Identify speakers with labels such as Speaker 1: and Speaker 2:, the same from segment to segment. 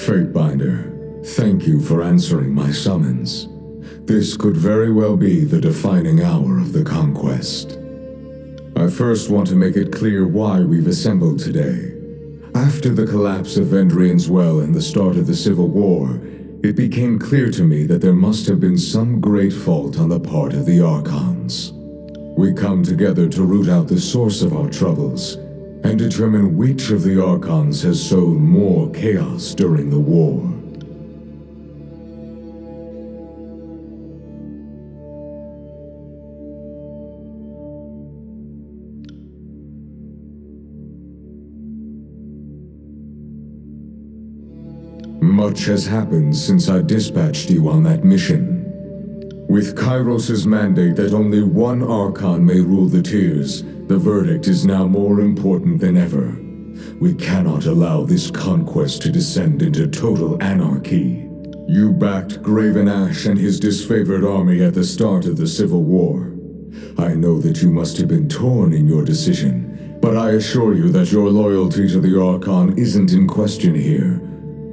Speaker 1: Fatebinder, thank you for answering my summons. This could very well be the defining hour of the conquest. I first want to make it clear why we've assembled today. After the collapse of Vendrian's Well and the start of the Civil War, it became clear to me that there must have been some great fault on the part of the archons. We come together to root out the source of our troubles and determine which of the archons has sown more chaos during the war. Much has happened since I dispatched you on that mission. With Kairos' mandate that only one archon may rule the tiers, the verdict is now more important than ever. We cannot allow this conquest to descend into total anarchy. You backed Graven Ash and his disfavored army at the start of the Civil War. I know that you must have been torn in your decision, but I assure you that your loyalty to the Archon isn't in question here.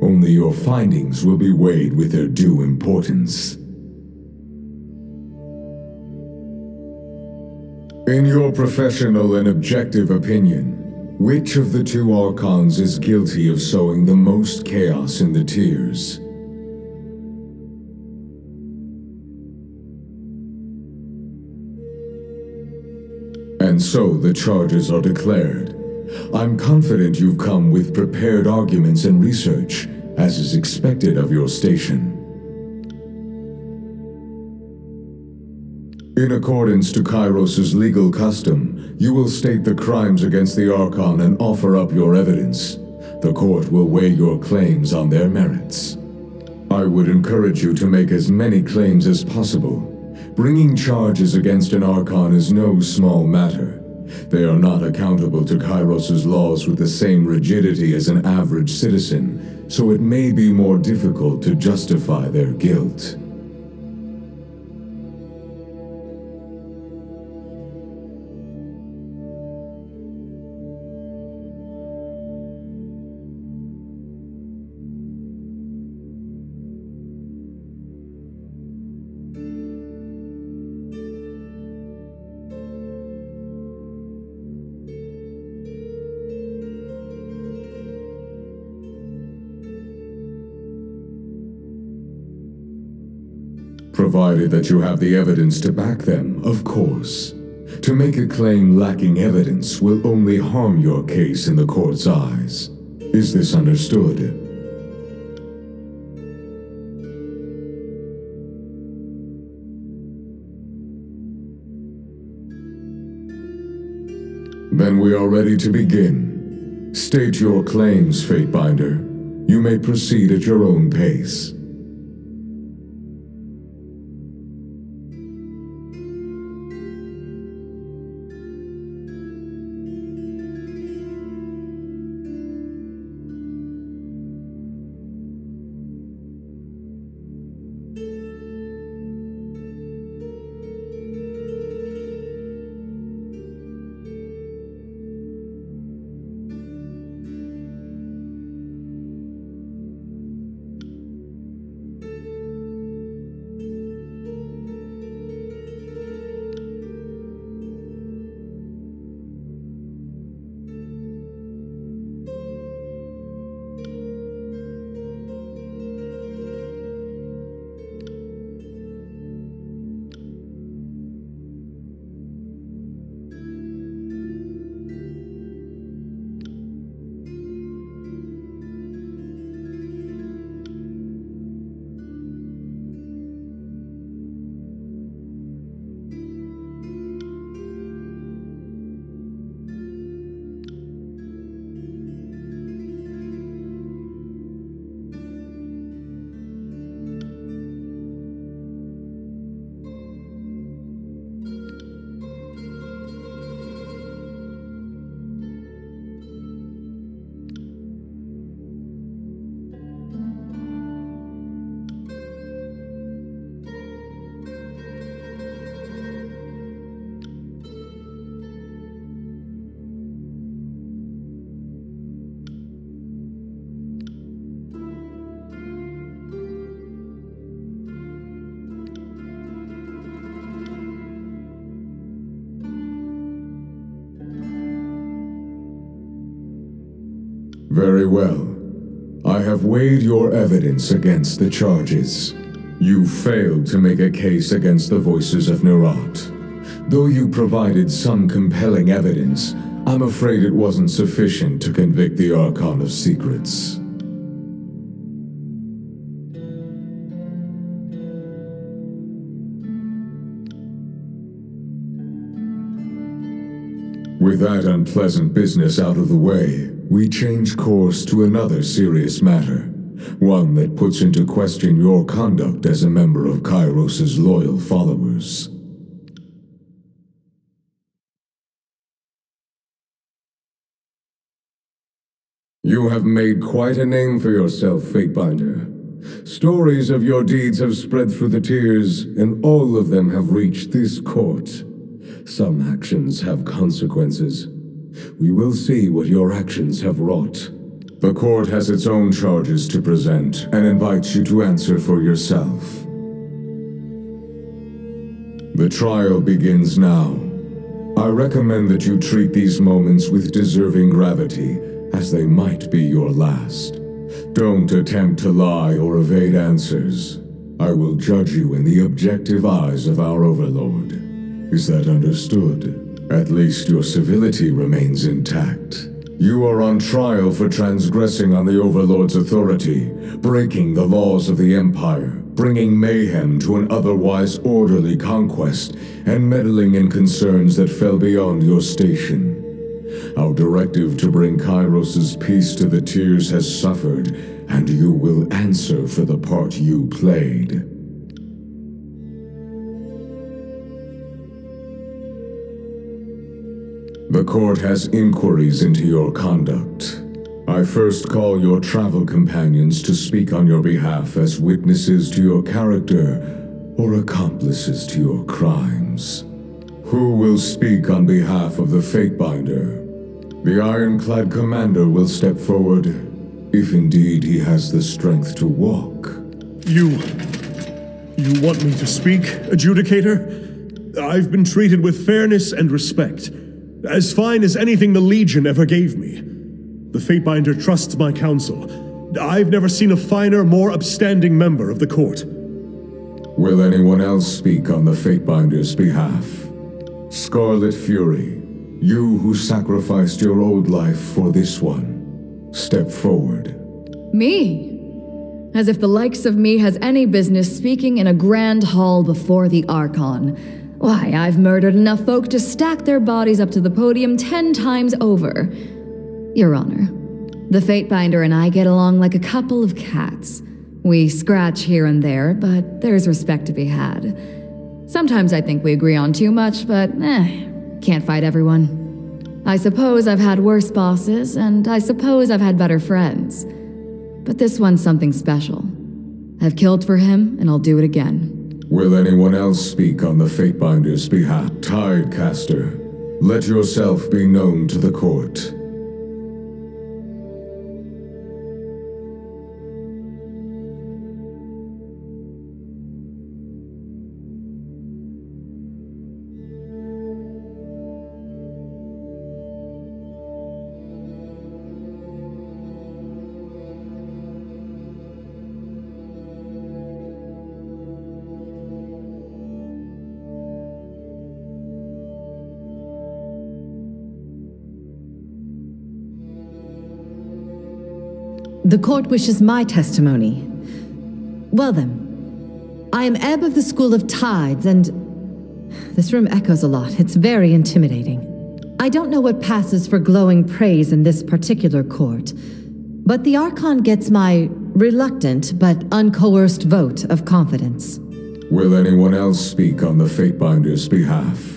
Speaker 1: Only your findings will be weighed with their due importance. In your professional and objective opinion, which of the two Archons is guilty of sowing the most chaos in the tiers? And so the charges are declared. I'm confident you've come with prepared arguments and research, as is expected of your station. In accordance to Kairos' legal custom, you will state the crimes against the Archon and offer up your evidence. The court will weigh your claims on their merits. I would encourage you to make as many claims as possible. Bringing charges against an Archon is no small matter. They are not accountable to Kairos' laws with the same rigidity as an average citizen, so it may be more difficult to justify their guilt. Provided that you have the evidence to back them, of course. To make a claim lacking evidence will only harm your case in the court's eyes. Is this understood? Then we are ready to begin. State your claims, Fatebinder. You may proceed at your own pace. Very well. I have weighed your evidence against the charges. You failed to make a case against the voices of Nerat. Though you provided some compelling evidence, I'm afraid it wasn't sufficient to convict the Archon of Secrets. With that unpleasant business out of the way, we change course to another serious matter. One that puts into question your conduct as a member of Kairos's loyal followers. You have made quite a name for yourself, Fatebinder. Stories of your deeds have spread through the tiers, and all of them have reached this court. Some actions have consequences. We will see what your actions have wrought. The court has its own charges to present, and invites you to answer for yourself. The trial begins now. I recommend that you treat these moments with deserving gravity, as they might be your last. Don't attempt to lie or evade answers. I will judge you in the objective eyes of our Overlord. Is that understood? At least your civility remains intact. You are on trial for transgressing on the Overlord's authority, breaking the laws of the Empire, bringing mayhem to an otherwise orderly conquest, and meddling in concerns that fell beyond your station. Our directive to bring Kairos's peace to the tiers has suffered, and you will answer for the part you played. The court has inquiries into your conduct. I first call your travel companions to speak on your behalf as witnesses to your character or accomplices to your crimes. Who will speak on behalf of the Fatebinder? The ironclad commander will step forward, if indeed he has the strength to walk.
Speaker 2: You want me to speak, Adjudicator? I've been treated with fairness and respect. As fine as anything the Legion ever gave me. The Fatebinder trusts my counsel. I've never seen a finer, more upstanding member of the court.
Speaker 1: Will anyone else speak on the Fatebinder's behalf? Scarlet Fury, you who sacrificed your old life for this one, step forward.
Speaker 3: Me? As if the likes of me has any business speaking in a grand hall before the Archon. Why, I've murdered enough folk to stack their bodies up to the podium 10 times over. Your Honor, the Fatebinder and I get along like a couple of cats. We scratch here and there, but there's respect to be had. Sometimes I think we agree on too much, but can't fight everyone. I suppose I've had worse bosses, and I suppose I've had better friends. But this one's something special. I've killed for him, and I'll do it again.
Speaker 1: Will anyone else speak on the Fatebinder's behalf? Tidecaster, let yourself be known to the court.
Speaker 4: The court wishes my testimony. Well then, I am Ebb of the School of Tides, and this room echoes a lot. It's very intimidating. I don't know what passes for glowing praise in this particular court, but the Archon gets my reluctant but uncoerced vote of confidence.
Speaker 1: Will anyone else speak on the Fatebinder's behalf?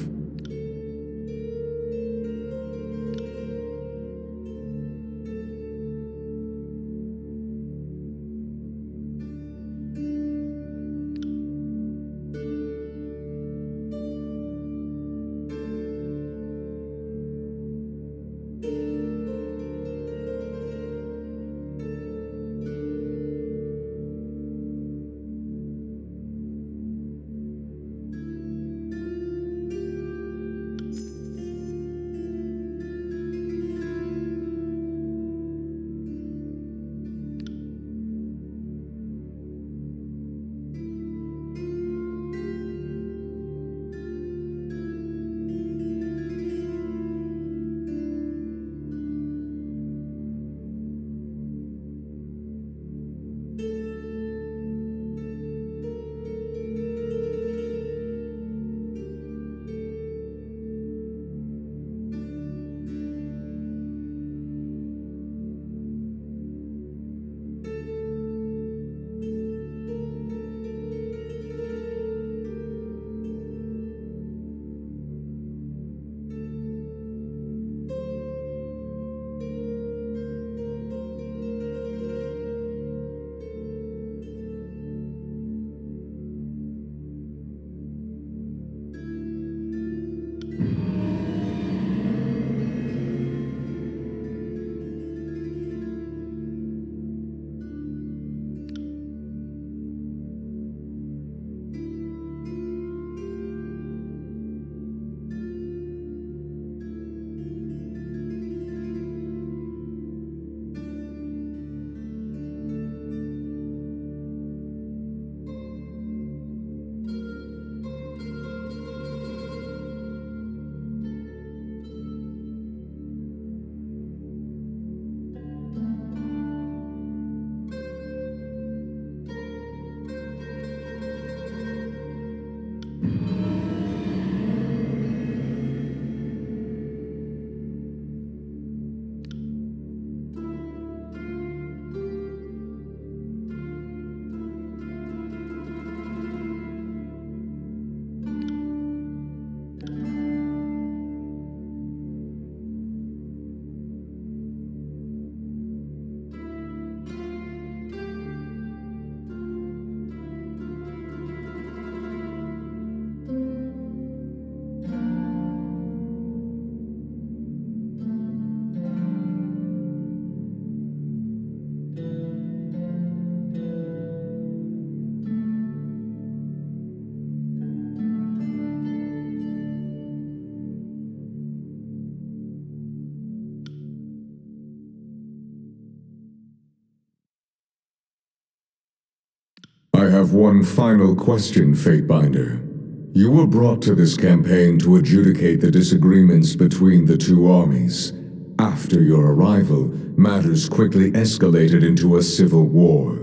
Speaker 1: I have one final question, Fatebinder. You were brought to this campaign to adjudicate the disagreements between the two armies. After your arrival, matters quickly escalated into a civil war.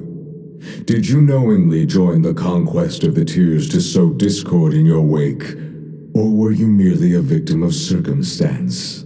Speaker 1: Did you knowingly join the conquest of the Tears to sow discord in your wake, or were you merely a victim of circumstance?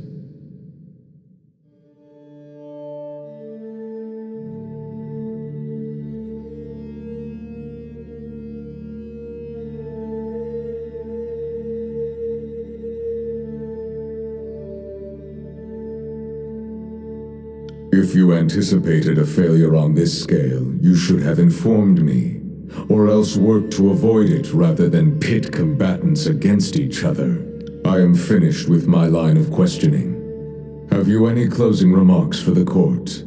Speaker 1: If you anticipated a failure on this scale, you should have informed me, or else worked to avoid it rather than pit combatants against each other. I am finished with my line of questioning. Have you any closing remarks for the court?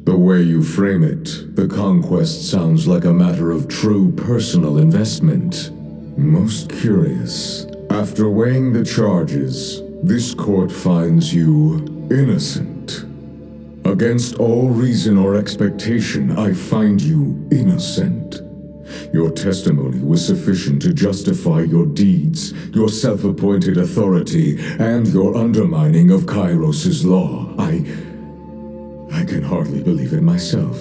Speaker 1: The way you frame it, the conquest sounds like a matter of true personal investment. Most curious. After weighing the charges, this court finds you innocent. Against all reason or expectation, I find you innocent. Your testimony was sufficient to justify your deeds, your self-appointed authority, and your undermining of Kairos' law. I can hardly believe it myself.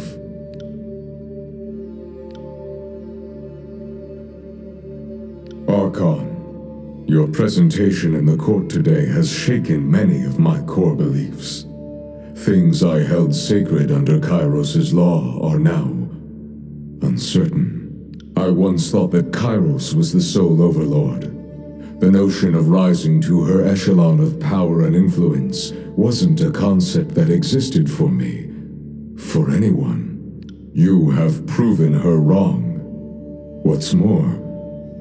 Speaker 1: Archon, your presentation in the court today has shaken many of my core beliefs. Things I held sacred under Kairos' law are now uncertain. I once thought that Kairos was the sole overlord. The notion of rising to her echelon of power and influence wasn't a concept that existed for me, for anyone. You have proven her wrong. What's more,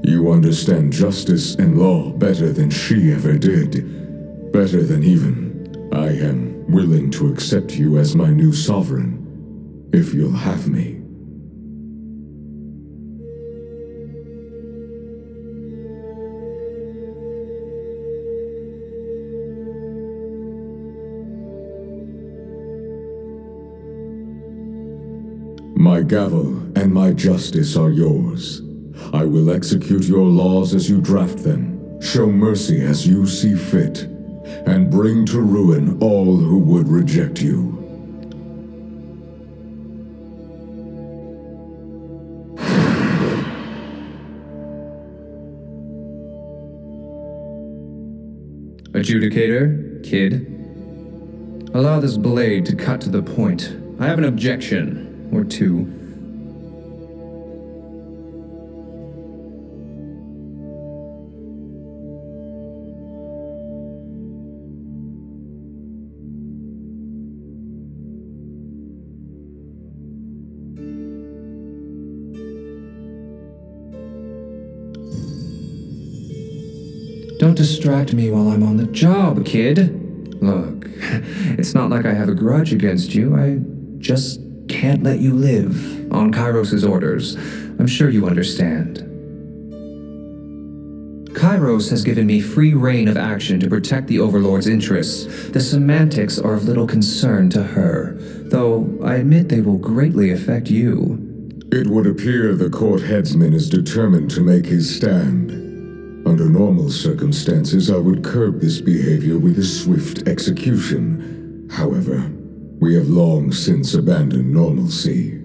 Speaker 1: you understand justice and law better than she ever did. Better than even I am willing to accept you as my new sovereign, if you'll have me. My gavel and my justice are yours. I will execute your laws as you draft them, show mercy as you see fit, and bring to ruin all who would reject you.
Speaker 5: Adjudicator, kid. Allow this blade to cut to the point. I have an objection. Or two. Don't distract me while I'm on the job, kid. Look, it's not like I have a grudge against you. I just can't let you live on Kairos' orders. I'm sure you understand. Kairos has given me free reign of action to protect the Overlord's interests. The semantics are of little concern to her, though I admit they will greatly affect you.
Speaker 1: It would appear the court headsman is determined to make his stand. Under normal circumstances, I would curb this behavior with a swift execution. However, we have long since abandoned normalcy.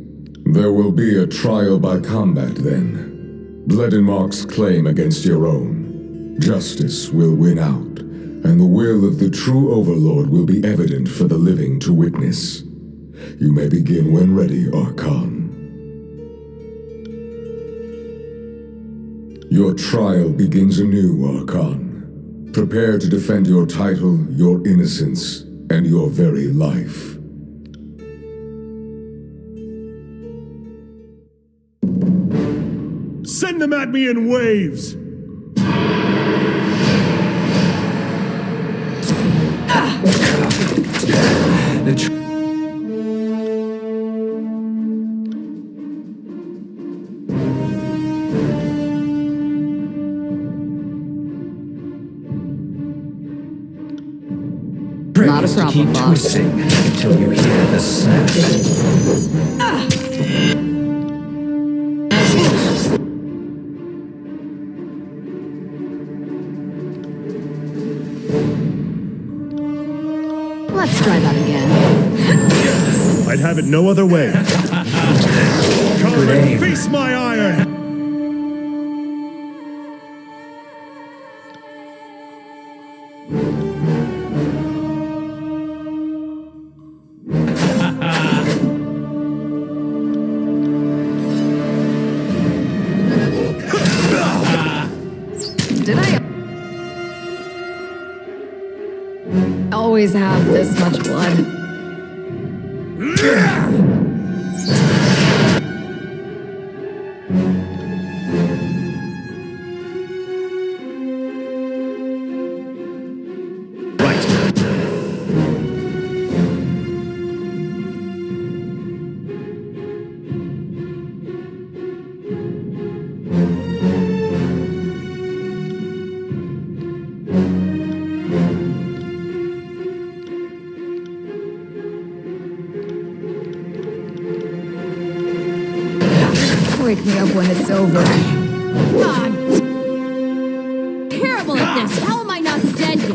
Speaker 1: There will be a trial by combat then. Bledenmark's claim against your own. Justice will win out, and the will of the true Overlord will be evident for the living to witness. You may begin when ready, Archon. Your trial begins anew, Archon. Prepare to defend your title, your innocence, and your very life.
Speaker 2: Send them at me in waves!
Speaker 3: Not a problem,
Speaker 5: keep
Speaker 3: boss.
Speaker 5: twisting until you hear the snap.
Speaker 3: Let's try that again.
Speaker 2: I'd have it no other way. Come
Speaker 5: Good
Speaker 2: and
Speaker 5: aim.
Speaker 2: face my iron!
Speaker 3: Did I always have this much blood? Wake me up when it's over.
Speaker 6: I'm terrible at this. How am I not dead yet?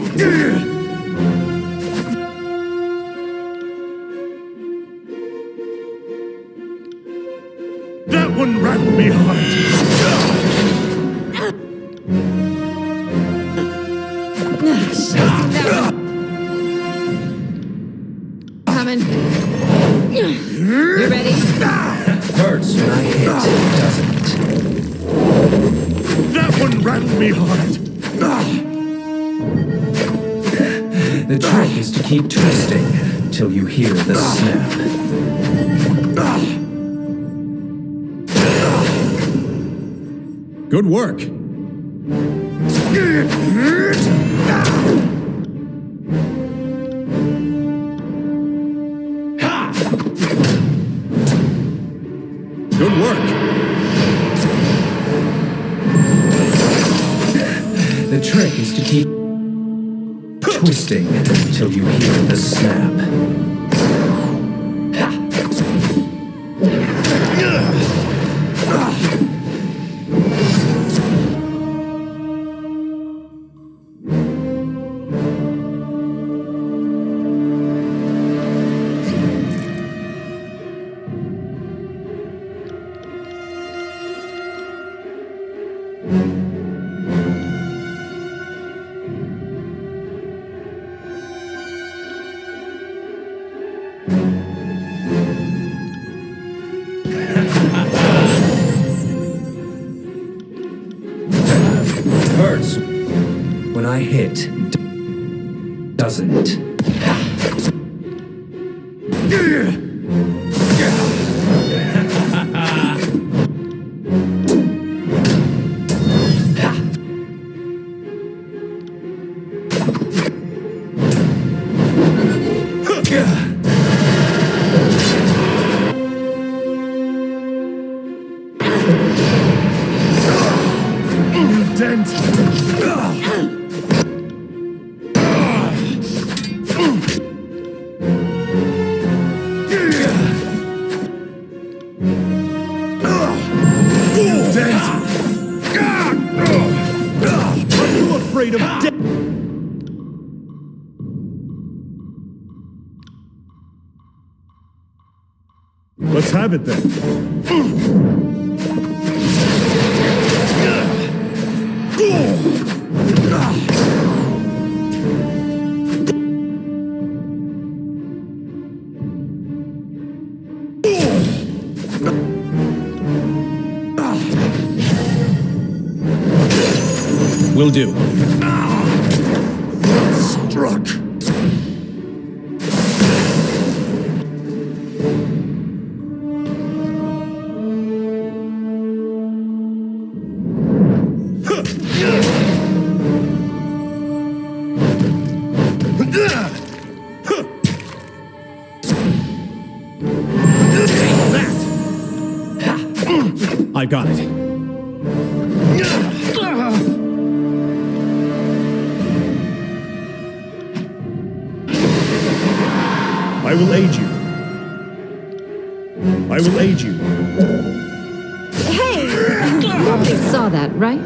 Speaker 2: That one rattled me hard!
Speaker 3: Coming. You ready?
Speaker 5: Hurts when I hit, doesn't
Speaker 2: That one rattled me hard!
Speaker 5: it? The trick is to keep twisting till you hear the snap.
Speaker 2: Good work! Good work!
Speaker 5: The trick is to keep twisting till you hear the snap. Hurts when I hit, doesn't it?
Speaker 2: Dent! Are you afraid of death? Let's have it then.
Speaker 7: Will do.
Speaker 2: Struck! I got it. I will aid you. I will aid you.
Speaker 4: Hey! Nobody saw that, right?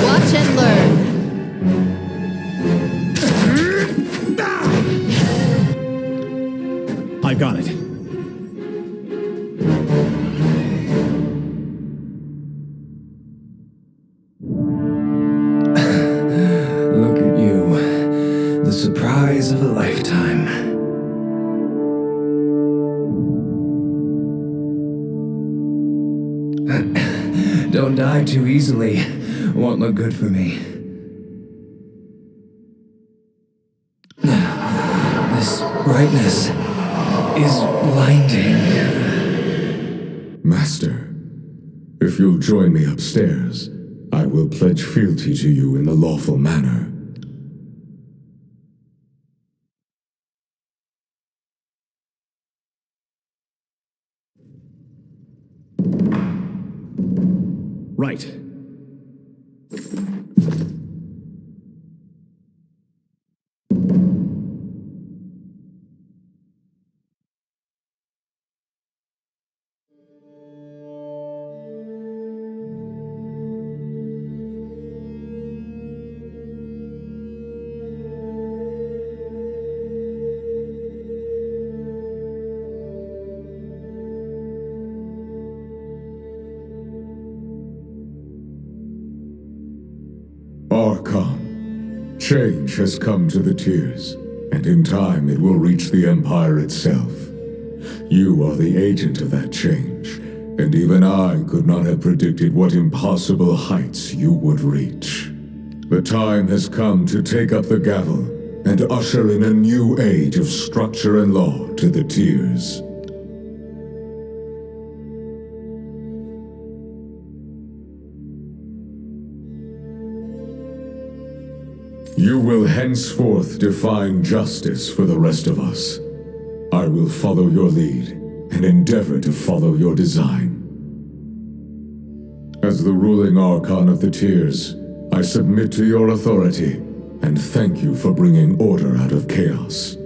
Speaker 3: Watch and learn.
Speaker 2: I got it.
Speaker 5: Look at you. The surprise of a lifetime. Don't die too easily. Won't look good for me. This brightness is blinding.
Speaker 1: Master, if you'll join me upstairs, I will pledge fealty to you in the lawful manner.
Speaker 2: Right.
Speaker 1: Archon, change has come to the Tiers, and in time it will reach the Empire itself. You are the agent of that change, and even I could not have predicted what impossible heights you would reach. The time has come to take up the gavel and usher in a new age of structure and law to the Tiers. You will henceforth define justice for the rest of us. I will follow your lead and endeavor to follow your design. As the ruling Archon of the Tiers, I submit to your authority and thank you for bringing order out of chaos.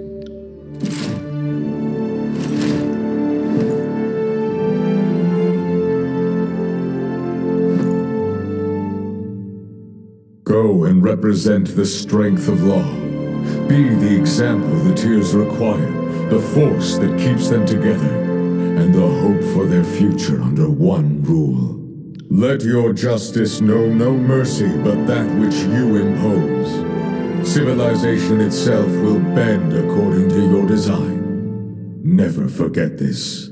Speaker 1: Go and represent the strength of law. Be the example the Tiers require, the force that keeps them together, and the hope for their future under one rule. Let your justice know no mercy but that which you impose. Civilization itself will bend according to your design. Never forget this.